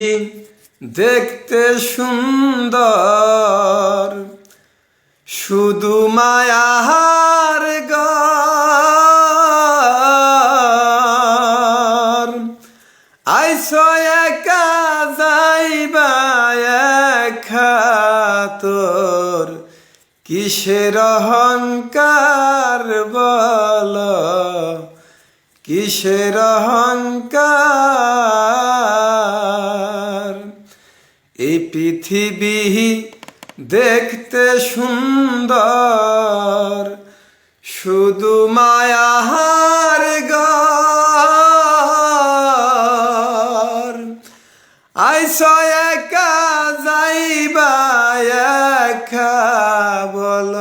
দেখতে সুন্দর, শুধু মায়ার ঘর। আইসো একা যাইবা একা, তোর কিসের অহংকার বল, কিসের অহংকার। এই পৃথিবী দেখতে সুন্দর, শুধু মায়ার ঘর। আইসো একা যাইবা একা, বল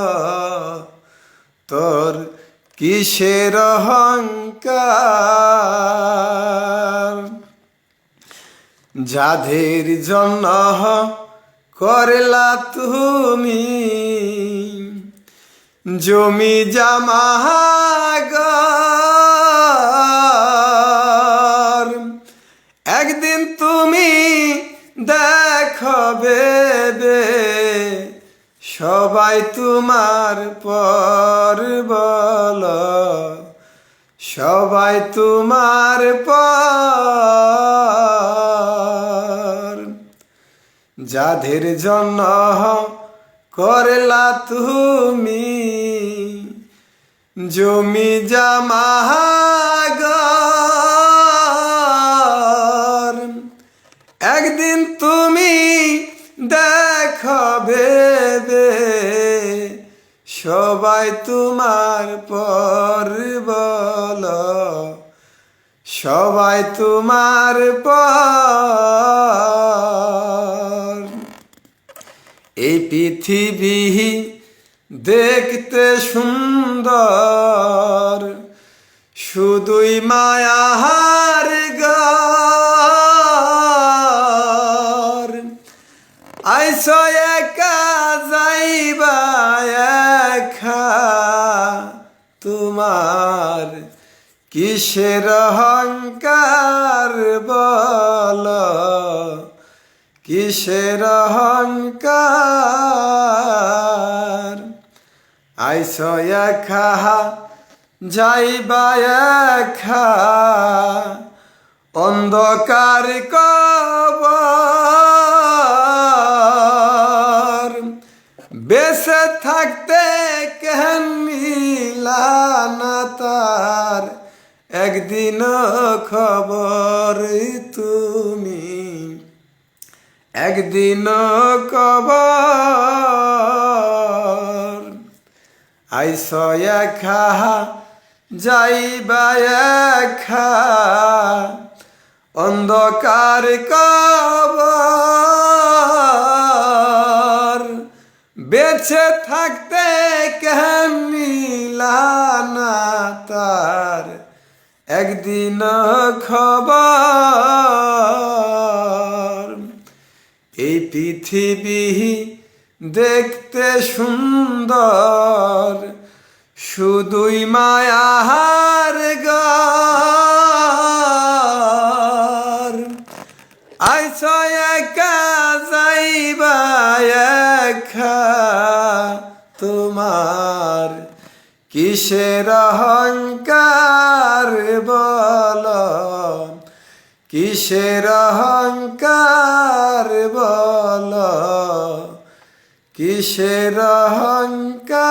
তোর কিসের অহংকার। যাদের জন্য করলা তুমি জমি জমা ঘর, একদিন তুমি দেখবে সবাই তোমার পর, বল সবাই তোমার পর। যাদের জন্য করলা তুমি জমি জমা ঘর, একদিন তুমি দেখবে সবাই তোমার পর, বল সবাই তোমার পর। এই পৃথিবী দেখতে সুন্দর, শুধুই মায়ার ঘর। আইসো একা যাইবা একা, তোমার কিসের অহংকার বল, কিসের অহংকার। আইসো একা যাইবা একা, অন্ধকার কবর। বেঁচে থাকতে কেন মিলানা তার, একদিন খবর তুমি একদিন কবর। আইসো একা যাইবা একা, অন্ধকার কবর। বেঁচে থাকতে কেন মিলানা তার, একদিন খবর। এই পৃথিবী দেখতে সুন্দর, শুধুই মায়ার ঘর। আইসো একা যাইবা একা, তোমার কিসের অহংকার বল, কিসের অহংকার বল, কিসের অহংকার।